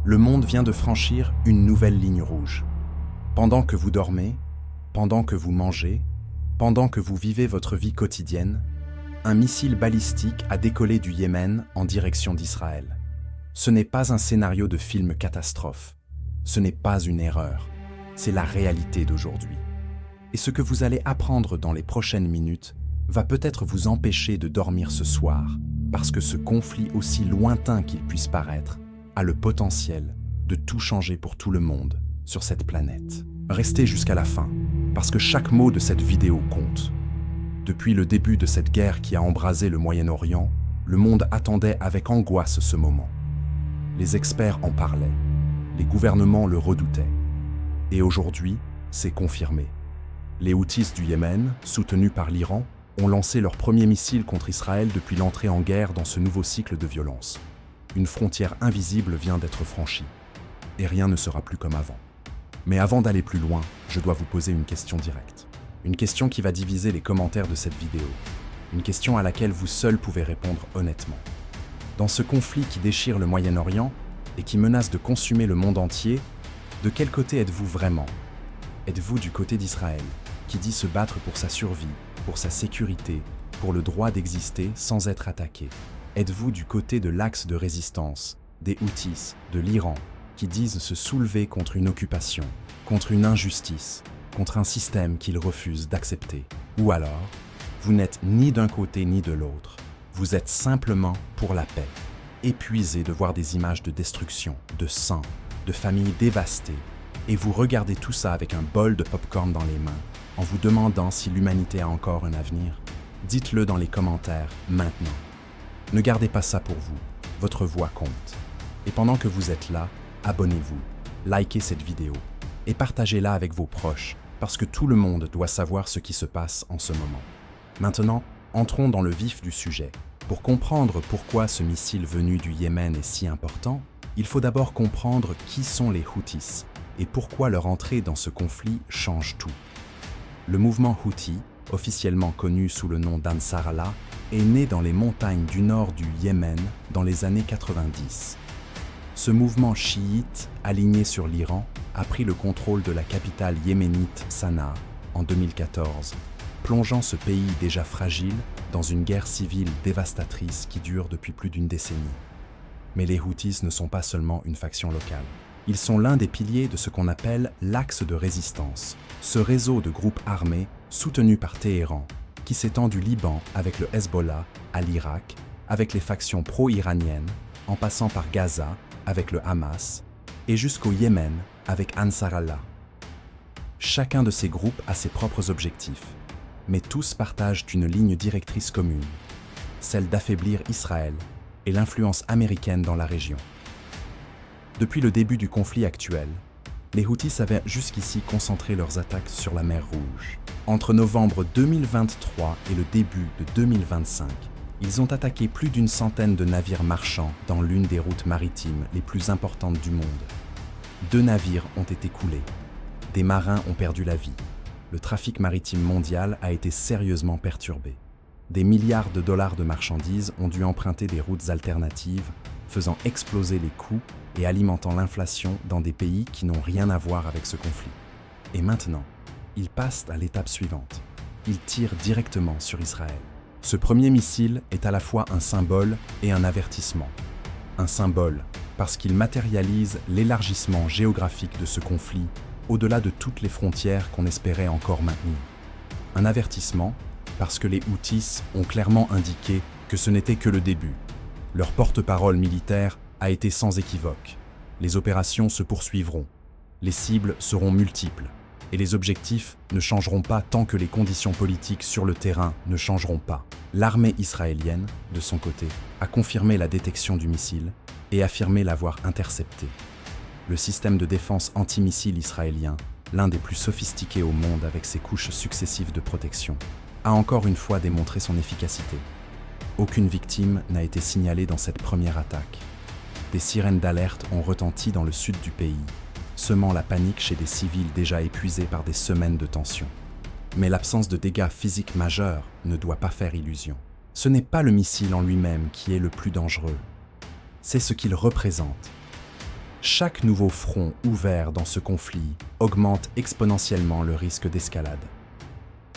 Le monde vient de franchir une nouvelle ligne rouge. Pendant que vous dormez, pendant que vous mangez, pendant que vous vivez votre vie quotidienne, un missile balistique a décollé du Yémen en direction d'Israël. Ce n'est pas un scénario de film catastrophe. Ce n'est pas une erreur. C'est la réalité d'aujourd'hui. Et ce que vous allez apprendre dans les prochaines minutes va peut-être vous empêcher de dormir ce soir, parce que ce conflit, aussi lointain qu'il puisse paraître, a le potentiel de tout changer pour tout le monde sur cette planète. Restez jusqu'à la fin, parce que chaque mot de cette vidéo compte. Depuis le début de cette guerre qui a embrasé le Moyen-Orient, le monde attendait avec angoisse ce moment. Les experts en parlaient, les gouvernements le redoutaient. Et aujourd'hui, c'est confirmé. Les Houthis du Yémen, soutenus par l'Iran, ont lancé leur premier missile contre Israël depuis l'entrée en guerre dans ce nouveau cycle de violence. Une frontière invisible vient d'être franchie, et rien ne sera plus comme avant. Mais avant d'aller plus loin, je dois vous poser une question directe. Une question qui va diviser les commentaires de cette vidéo. Une question à laquelle vous seul pouvez répondre honnêtement. Dans ce conflit qui déchire le Moyen-Orient et qui menace de consumer le monde entier, de quel côté êtes-vous vraiment? Êtes-vous du côté d'Israël, qui dit se battre pour sa survie, pour sa sécurité, pour le droit d'exister sans être attaqué? Êtes-vous du côté de l'axe de résistance, des Houthis, de l'Iran, qui disent se soulever contre une occupation, contre une injustice, contre un système qu'ils refusent d'accepter? Ou alors, vous n'êtes ni d'un côté ni de l'autre, vous êtes simplement pour la paix, épuisé de voir des images de destruction, de sang, de familles dévastées, et vous regardez tout ça avec un bol de pop-corn dans les mains, en vous demandant si l'humanité a encore un avenir? Dites-le dans les commentaires, maintenant. Ne gardez pas ça pour vous, votre voix compte. Et pendant que vous êtes là, abonnez-vous, likez cette vidéo, et partagez-la avec vos proches, parce que tout le monde doit savoir ce qui se passe en ce moment. Maintenant, entrons dans le vif du sujet. Pour comprendre pourquoi ce missile venu du Yémen est si important, il faut d'abord comprendre qui sont les Houthis, et pourquoi leur entrée dans ce conflit change tout. Le mouvement Houthi, officiellement connu sous le nom d'Ansar Allah, est né dans les montagnes du nord du Yémen dans les années 90. Ce mouvement chiite, aligné sur l'Iran, a pris le contrôle de la capitale yéménite Sanaa en 2014, plongeant ce pays déjà fragile dans une guerre civile dévastatrice qui dure depuis plus d'une décennie. Mais les Houthis ne sont pas seulement une faction locale. Ils sont l'un des piliers de ce qu'on appelle l'axe de résistance, ce réseau de groupes armés soutenus par Téhéran, qui s'étend du Liban avec le Hezbollah à l'Irak, avec les factions pro-iraniennes, en passant par Gaza avec le Hamas, et jusqu'au Yémen avec Ansar Allah. Chacun de ces groupes a ses propres objectifs, mais tous partagent une ligne directrice commune, celle d'affaiblir Israël et l'influence américaine dans la région. Depuis le début du conflit actuel, les Houthis avaient jusqu'ici concentré leurs attaques sur la mer Rouge. Entre novembre 2023 et le début de 2025, ils ont attaqué plus d'une centaine de navires marchands dans l'une des routes maritimes les plus importantes du monde. 2 navires ont été coulés. Des marins ont perdu la vie. Le trafic maritime mondial a été sérieusement perturbé. Des milliards de dollars de marchandises ont dû emprunter des routes alternatives, faisant exploser les coûts et alimentant l'inflation dans des pays qui n'ont rien à voir avec ce conflit. Et maintenant, ils passent à l'étape suivante. Ils tirent directement sur Israël. Ce premier missile est à la fois un symbole et un avertissement. Un symbole parce qu'il matérialise l'élargissement géographique de ce conflit au-delà de toutes les frontières qu'on espérait encore maintenir. Un avertissement parce que les Houthis ont clairement indiqué que ce n'était que le début. Leur porte-parole militaire a été sans équivoque. Les opérations se poursuivront, les cibles seront multiples, et les objectifs ne changeront pas tant que les conditions politiques sur le terrain ne changeront pas. L'armée israélienne, de son côté, a confirmé la détection du missile et affirmé l'avoir intercepté. Le système de défense antimissile israélien, l'un des plus sophistiqués au monde avec ses couches successives de protection, a encore une fois démontré son efficacité. Aucune victime n'a été signalée dans cette première attaque. Des sirènes d'alerte ont retenti dans le sud du pays, semant la panique chez des civils déjà épuisés par des semaines de tension. Mais l'absence de dégâts physiques majeurs ne doit pas faire illusion. Ce n'est pas le missile en lui-même qui est le plus dangereux, c'est ce qu'il représente. Chaque nouveau front ouvert dans ce conflit augmente exponentiellement le risque d'escalade.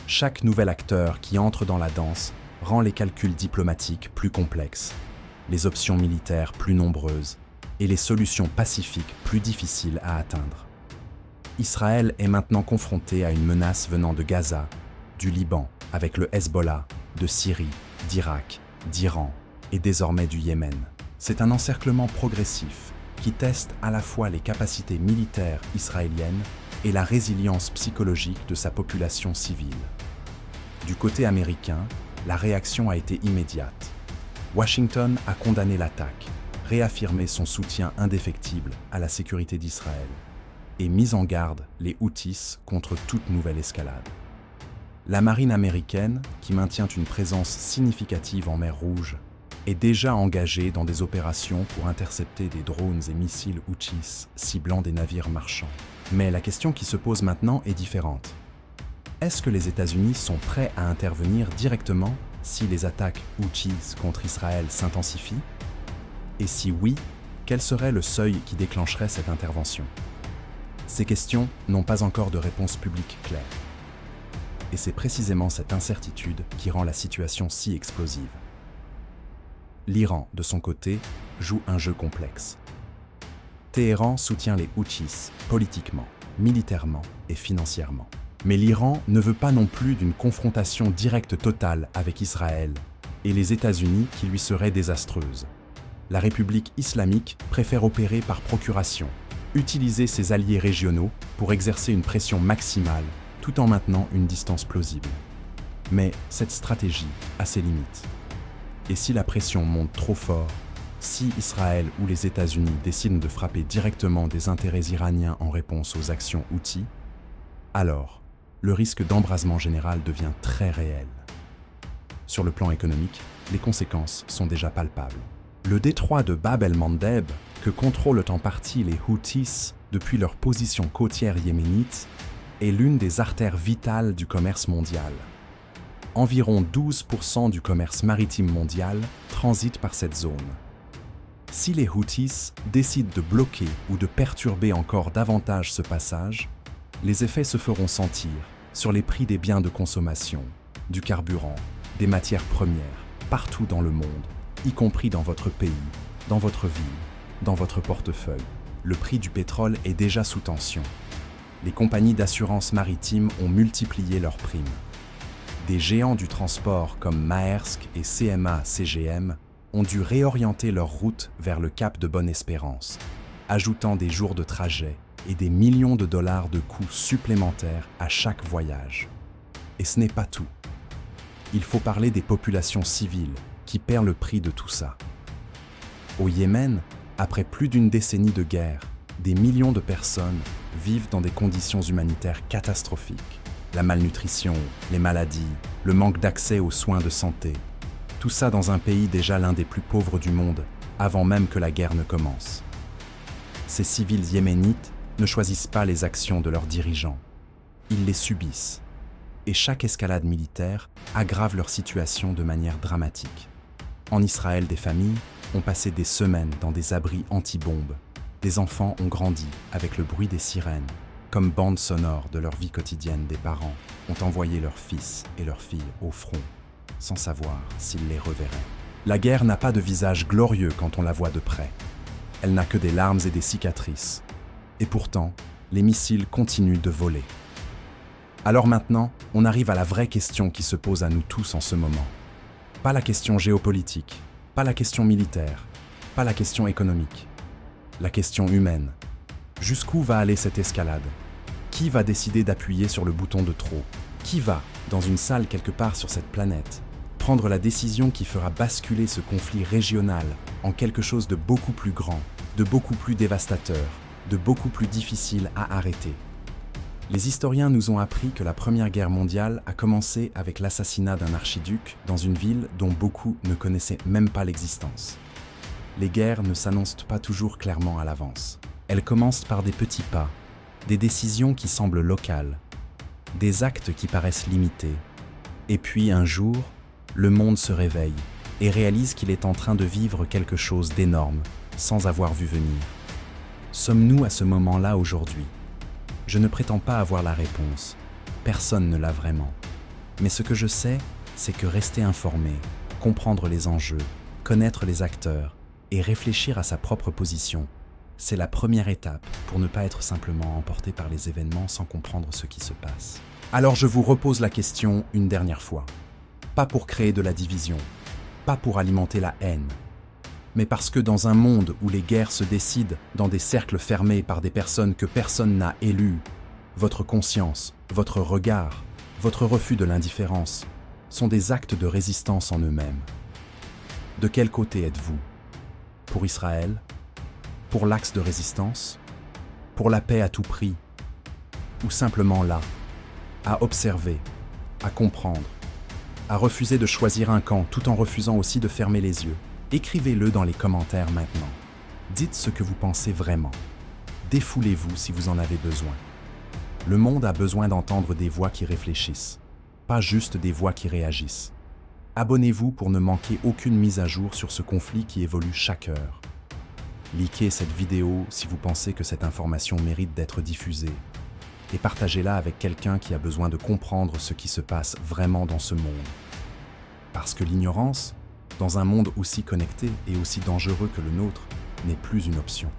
Chaque nouvel acteur qui entre dans la danse rend les calculs diplomatiques plus complexes, les options militaires plus nombreuses et les solutions pacifiques plus difficiles à atteindre. Israël est maintenant confronté à une menace venant de Gaza, du Liban, avec le Hezbollah, de Syrie, d'Irak, d'Iran et désormais du Yémen. C'est un encerclement progressif qui teste à la fois les capacités militaires israéliennes et la résilience psychologique de sa population civile. Du côté américain, la réaction a été immédiate. Washington a condamné l'attaque, réaffirmé son soutien indéfectible à la sécurité d'Israël et mis en garde les Houthis contre toute nouvelle escalade. La marine américaine, qui maintient une présence significative en mer Rouge, est déjà engagée dans des opérations pour intercepter des drones et missiles Houthis ciblant des navires marchands. Mais la question qui se pose maintenant est différente. Est-ce que les États-Unis sont prêts à intervenir directement si les attaques Houthis contre Israël s'intensifient? Et si oui, quel serait le seuil qui déclencherait cette intervention? Ces questions n'ont pas encore de réponse publique claire. Et c'est précisément cette incertitude qui rend la situation si explosive. L'Iran, de son côté, joue un jeu complexe. Téhéran soutient les Houthis politiquement, militairement et financièrement. Mais l'Iran ne veut pas non plus d'une confrontation directe totale avec Israël et les États-Unis qui lui serait désastreuse. La République islamique préfère opérer par procuration, utiliser ses alliés régionaux pour exercer une pression maximale tout en maintenant une distance plausible. Mais cette stratégie a ses limites. Et si la pression monte trop fort, si Israël ou les États-Unis décident de frapper directement des intérêts iraniens en réponse aux actions Houthis, alors le risque d'embrasement général devient très réel. Sur le plan économique, les conséquences sont déjà palpables. Le détroit de Bab el-Mandeb, que contrôlent en partie les Houthis depuis leur position côtière yéménite, est l'une des artères vitales du commerce mondial. Environ 12% du commerce maritime mondial transite par cette zone. Si les Houthis décident de bloquer ou de perturber encore davantage ce passage, les effets se feront sentir sur les prix des biens de consommation, du carburant, des matières premières, partout dans le monde, y compris dans votre pays, dans votre ville, dans votre portefeuille. Le prix du pétrole est déjà sous tension. Les compagnies d'assurance maritime ont multiplié leurs primes. Des géants du transport comme Maersk et CMA-CGM ont dû réorienter leur route vers le cap de Bonne-Espérance, ajoutant des jours de trajet et des millions de dollars de coûts supplémentaires à chaque voyage. Et ce n'est pas tout. Il faut parler des populations civiles qui paient le prix de tout ça. Au Yémen, après plus d'une décennie de guerre, des millions de personnes vivent dans des conditions humanitaires catastrophiques. La malnutrition, les maladies, le manque d'accès aux soins de santé. Tout ça dans un pays déjà l'un des plus pauvres du monde, avant même que la guerre ne commence. Ces civils yéménites ne choisissent pas les actions de leurs dirigeants. Ils les subissent. Et chaque escalade militaire aggrave leur situation de manière dramatique. En Israël, des familles ont passé des semaines dans des abris anti-bombes. Des enfants ont grandi avec le bruit des sirènes. Comme bande sonore de leur vie quotidienne, des parents ont envoyé leurs fils et leurs filles au front, sans savoir s'ils les reverraient. La guerre n'a pas de visage glorieux quand on la voit de près. Elle n'a que des larmes et des cicatrices. Et pourtant, les missiles continuent de voler. Alors maintenant, on arrive à la vraie question qui se pose à nous tous en ce moment. Pas la question géopolitique, pas la question militaire, pas la question économique. La question humaine. Jusqu'où va aller cette escalade? Qui va décider d'appuyer sur le bouton de trop? Qui va, dans une salle quelque part sur cette planète, prendre la décision qui fera basculer ce conflit régional en quelque chose de beaucoup plus grand, de beaucoup plus dévastateur, de beaucoup plus difficile à arrêter? Les historiens nous ont appris que la Première Guerre mondiale a commencé avec l'assassinat d'un archiduc dans une ville dont beaucoup ne connaissaient même pas l'existence. Les guerres ne s'annoncent pas toujours clairement à l'avance. Elles commencent par des petits pas, des décisions qui semblent locales, des actes qui paraissent limités. Et puis un jour, le monde se réveille et réalise qu'il est en train de vivre quelque chose d'énorme, sans avoir vu venir. Sommes-nous à ce moment-là aujourd'hui? Je ne prétends pas avoir la réponse. Personne ne l'a vraiment. Mais ce que je sais, c'est que rester informé, comprendre les enjeux, connaître les acteurs et réfléchir à sa propre position, c'est la première étape pour ne pas être simplement emporté par les événements sans comprendre ce qui se passe. Alors je vous repose la question une dernière fois. Pas pour créer de la division, pas pour alimenter la haine, mais parce que dans un monde où les guerres se décident dans des cercles fermés par des personnes que personne n'a élues, votre conscience, votre regard, votre refus de l'indifférence sont des actes de résistance en eux-mêmes. De quel côté êtes-vous? Pour Israël? Pour l'axe de résistance? Pour la paix à tout prix? Ou simplement là, à observer, à comprendre, à refuser de choisir un camp tout en refusant aussi de fermer les yeux? Écrivez-le dans les commentaires maintenant. Dites ce que vous pensez vraiment. Défoulez-vous si vous en avez besoin. Le monde a besoin d'entendre des voix qui réfléchissent, pas juste des voix qui réagissent. Abonnez-vous pour ne manquer aucune mise à jour sur ce conflit qui évolue chaque heure. Likez cette vidéo si vous pensez que cette information mérite d'être diffusée et partagez-la avec quelqu'un qui a besoin de comprendre ce qui se passe vraiment dans ce monde. Parce que l'ignorance, dans un monde aussi connecté et aussi dangereux que le nôtre, n'est plus une option.